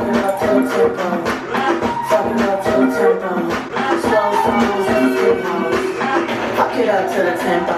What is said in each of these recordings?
it up to the tempo. Fuck it up to the tempo. Slow songs and big hoes. Fuck it up to the tempo.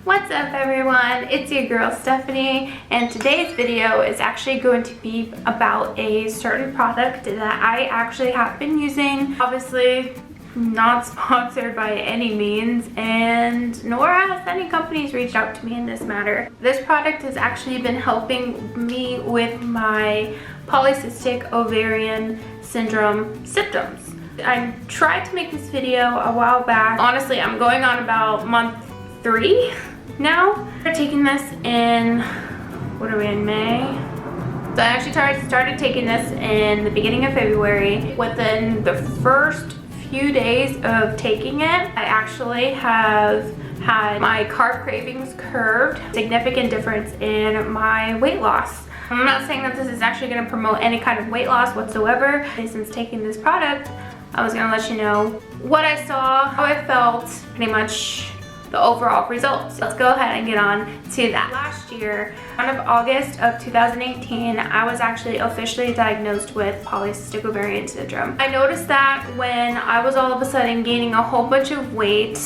What's up everyone, it's your girl Stephanie, and today's video is actually going to be about a certain product that I actually have been using. Obviously not sponsored by any means, and nor has any companies reached out to me in this matter. This product has actually been helping me with my polycystic ovarian syndrome symptoms. I tried to make this video a while back. Honestly, I'm going on about month 3 now. I'm taking this in, what are we in, May? So I actually started taking this in the beginning of February. Within the first few days of taking it, I actually have had my carb cravings curbed. Significant difference in my weight loss. I'm not saying that this is actually going to promote any kind of weight loss whatsoever. Since taking this product, I was going to let you know what I saw, how I felt, pretty much the overall results. Let's go ahead and get on to that. Last year, of August of 2018, I was actually officially diagnosed with polycystic ovarian syndrome. I noticed that when I was all of a sudden gaining a whole bunch of weight,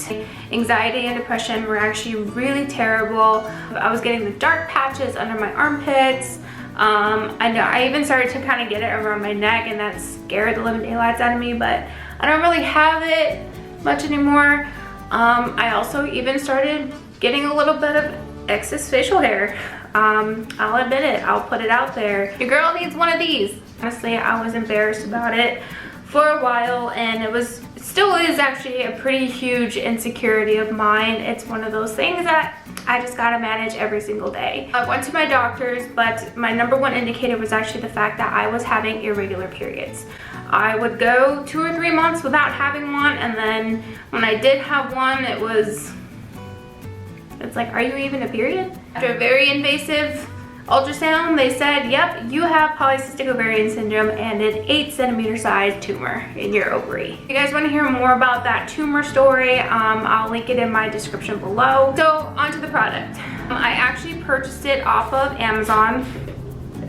anxiety and depression were actually really terrible. I was getting the dark patches under my armpits. I know I even started to kind of get it around my neck, and that scared the living daylights out of me, but I don't really have it much anymore. I also even started getting a little bit of excess facial hair. I'll admit it, I'll put it out there. Your girl needs one of these. Honestly, I was embarrassed about it for a while, and it still is actually a pretty huge insecurity of mine. It's one of those things that I just gotta manage every single day. I went to my doctors, but my #1 indicator was actually the fact that I was having irregular periods. I would go 2 or 3 months without having one, and then when I did have one, it's like, are you even a period? After a very invasive ultrasound, they said, yep, you have polycystic ovarian syndrome and an 8-centimeter sized tumor in your ovary. If you guys want to hear more about that tumor story, I'll link it in my description below. So onto the product. I actually purchased it off of Amazon.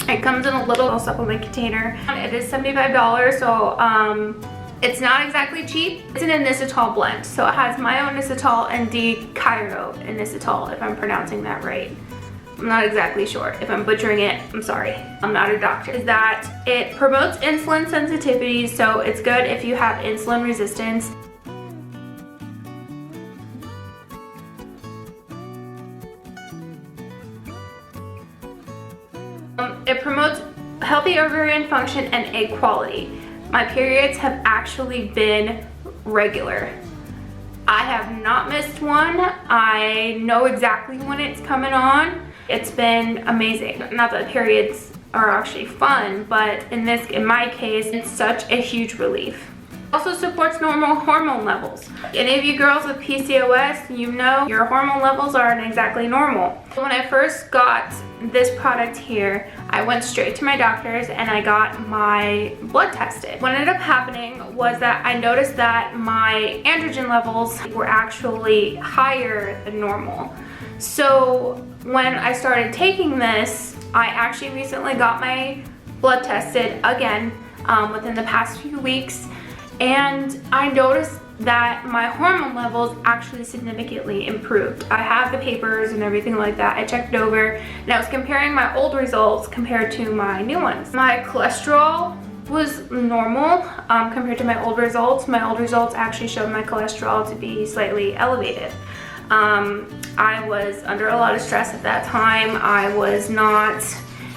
It comes in a little supplement container. It is $75, so it's not exactly cheap. It's an inositol blend, so it has myo-inositol and D-chiro-inositol, if I'm pronouncing that right. I'm not exactly sure. If I'm butchering it, I'm sorry. I'm not a doctor. Is that it promotes insulin sensitivity, so it's good if you have insulin resistance. It promotes healthy ovarian function and egg quality. My periods have actually been regular. I have not missed one. I know exactly when it's coming on. It's been amazing. Not that periods are actually fun, but in my case, it's such a huge relief. Also supports normal hormone levels. Any of you girls with PCOS, you know your hormone levels aren't exactly normal. When I first got this product here, I went straight to my doctor's and I got my blood tested. What ended up happening was that I noticed that my androgen levels were actually higher than normal. So when I started taking this, I actually recently got my blood tested again within the past few weeks, and I noticed that my hormone levels actually significantly improved. I have the papers and everything like that. I checked it over, and I was comparing my old results compared to my new ones. My cholesterol was normal compared to my old results. My old results actually showed my cholesterol to be slightly elevated. I was under a lot of stress at that time. I was not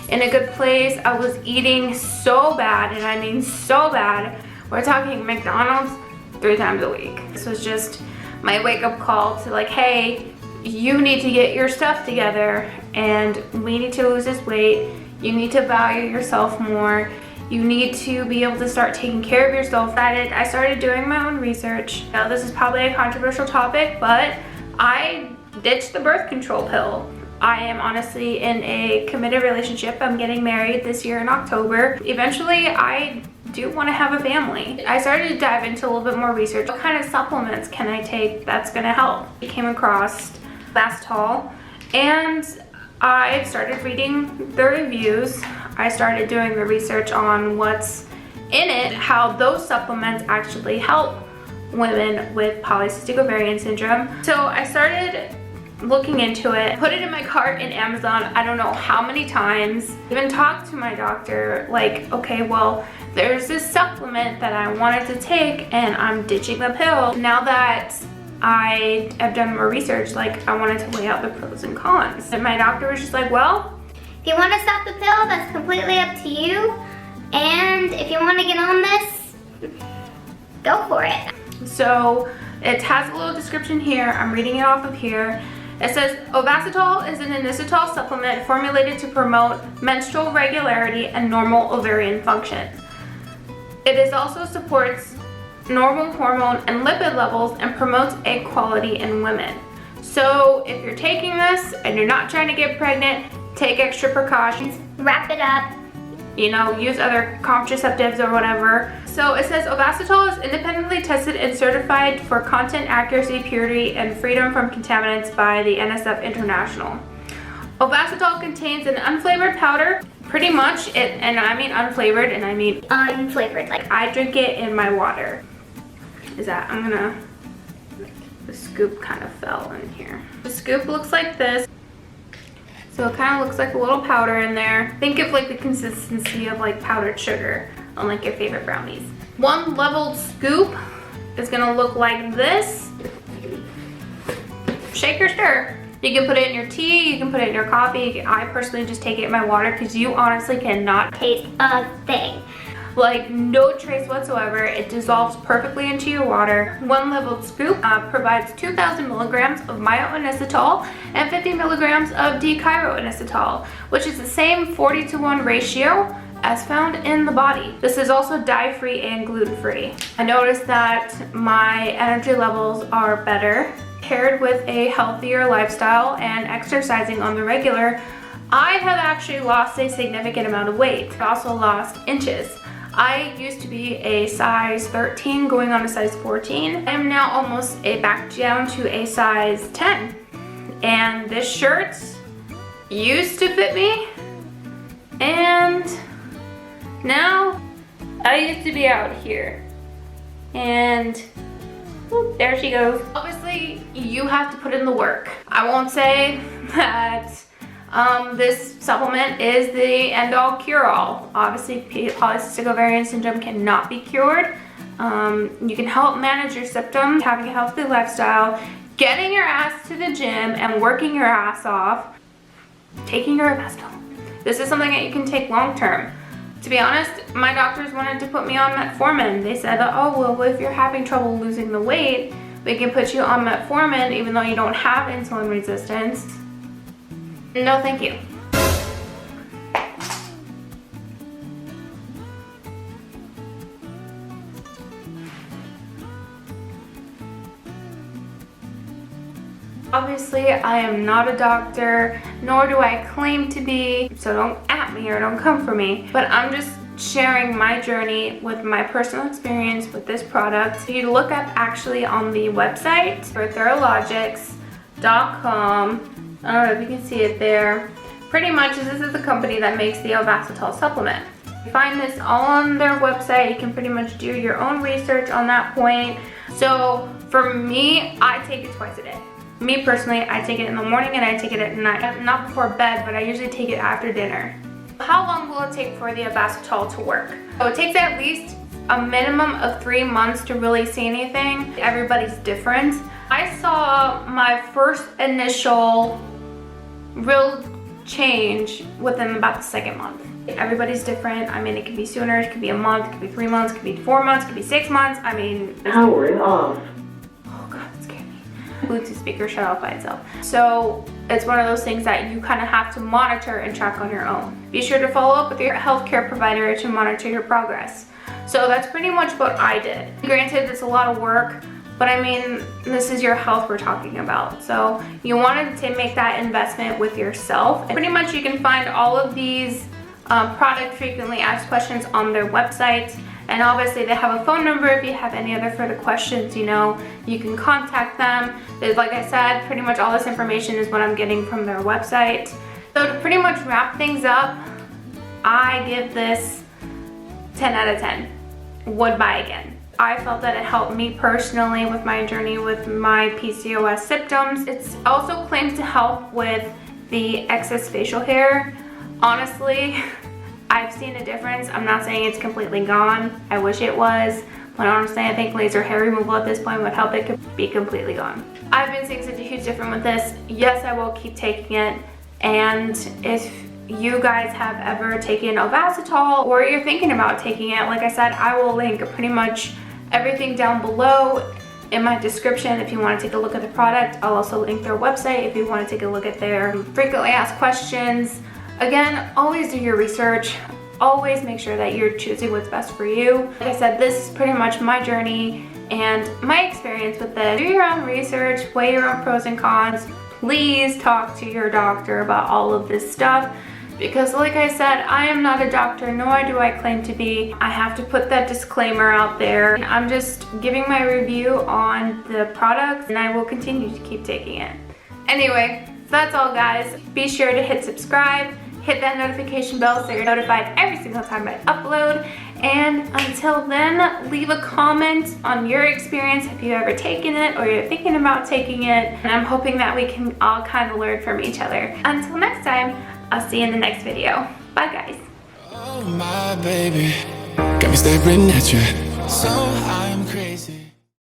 in a good place. I was eating so bad, and I mean so bad. We're talking McDonald's 3 times a week. This was just my wake-up call to like, hey, you need to get your stuff together, and we need to lose this weight. You need to value yourself more. You need to be able to start taking care of yourself. I started doing my own research. Now, this is probably a controversial topic, but I ditched the birth control pill. I am honestly in a committed relationship. I'm getting married this year in October. Eventually, I do want to have a family. I started to dive into a little bit more research. What kind of supplements can I take that's going to help? I came across Ovasitol, and I started reading the reviews. I started doing the research on what's in it, how those supplements actually help women with polycystic ovarian syndrome. So I started looking into it, put it in my cart in Amazon, I don't know how many times, even talked to my doctor, like, okay, well, there's this supplement that I wanted to take and I'm ditching the pill. Now that I have done more research, like, I wanted to weigh out the pros and cons. And my doctor was just like, well, if you want to stop the pill, that's completely up to you. And if you want to get on this, go for it. So it has a little description here. I'm reading it off of here. It says, Ovasitol is an inositol supplement formulated to promote menstrual regularity and normal ovarian function. It also supports normal hormone and lipid levels and promotes egg quality in women. So if you're taking this and you're not trying to get pregnant, take extra precautions. Wrap it up. You know, use other contraceptives or whatever. So it says Ovasitol is independently tested and certified for content accuracy, purity, and freedom from contaminants by the NSF International. Ovasitol contains an unflavored powder, pretty much, and I mean unflavored, and I mean Unflavored, like I drink it in my water. The scoop kind of fell in here. The scoop looks like this. So it kind of looks like a little powder in there. Think of like the consistency of like powdered sugar on like your favorite brownies. One leveled scoop is gonna look like this. Shake or stir. You can put it in your tea, you can put it in your coffee. I personally just take it in my water because you honestly cannot taste a thing. Like no trace whatsoever. It dissolves perfectly into your water. One leveled scoop provides 2,000 milligrams of myo-inositol and 50 milligrams of D-chiro-inositol, which is the same 40-to-1 ratio as found in the body. This is also dye-free and gluten-free. I noticed that my energy levels are better. Paired with a healthier lifestyle and exercising on the regular, I have actually lost a significant amount of weight. I also lost inches. I used to be a size 13 going on a size 14. I am now almost back down to a size 10. And this shirt used to fit me, and now I used to be out here. And whoop, there she goes. Obviously, you have to put in the work. I won't say that this supplement is the end-all cure-all. Obviously, polycystic ovarian syndrome cannot be cured. You can help manage your symptoms, having a healthy lifestyle, getting your ass to the gym and working your ass off, taking your Ovasitol. This is something that you can take long-term. To be honest, my doctors wanted to put me on metformin. They said, oh, well, if you're having trouble losing the weight, we can put you on metformin even though you don't have insulin resistance. No, thank you. Obviously, I am not a doctor, nor do I claim to be, so don't at me or don't come for me. But I'm just sharing my journey with my personal experience with this product. So you look up actually on the website for theralogics.com. I don't know if you can see it there. Pretty much this is the company that makes the Ovasitol supplement. You find this all on their website. You can pretty much do your own research on that point. So for me, I take it twice a day. Me personally, I take it in the morning and I take it at night. Not before bed, but I usually take it after dinner. How long will it take for the Ovasitol to work? So it takes at least a minimum of 3 months to really see anything. Everybody's different. I saw my first initial real change within about the second month. Everybody's different. I mean, it could be sooner, it could be a month, it could be 3 months, it could be 4 months, it could be 6 months. I mean, Powering off. Oh God, it scared me. Bluetooth speaker shut off by itself. So it's one of those things that you kind of have to monitor and track on your own. Be sure to follow up with your healthcare provider to monitor your progress. So that's pretty much what I did. Granted, it's a lot of work, but I mean, this is your health we're talking about. So you wanted to make that investment with yourself. And pretty much you can find all of these product frequently asked questions on their website. And obviously they have a phone number if you have any other further questions, you know, you can contact them. Like I said, pretty much all this information is what I'm getting from their website. So to pretty much wrap things up, I give this 10 out of 10. Would buy again. I felt that it helped me personally with my journey with my PCOS symptoms. It also claims to help with the excess facial hair. Honestly, I've seen a difference. I'm not saying it's completely gone. I wish it was. But honestly, I think laser hair removal at this point would help it be completely gone. I've been seeing such a huge difference with this. Yes, I will keep taking it. And if you guys have ever taken Ovasitol or you're thinking about taking it, like I said, I will link pretty much everything down below in my description if you want to take a look at the product. I'll also link their website if you want to take a look at their frequently asked questions. Again, always do your research. Always make sure that you're choosing what's best for you. Like I said, this is pretty much my journey and my experience with this. Do your own research, weigh your own pros and cons. Please talk to your doctor about all of this stuff. Because like I said, I am not a doctor, nor do I claim to be. I have to put that disclaimer out there. I'm just giving my review on the products and I will continue to keep taking it. Anyway, so that's all guys. Be sure to hit subscribe, hit that notification bell so you're notified every single time I upload. And until then, leave a comment on your experience if you've ever taken it or you're thinking about taking it. And I'm hoping that we can all kind of learn from each other. Until next time, I'll see you in the next video. Bye guys. Oh my baby, got me staring at you. So I'm crazy.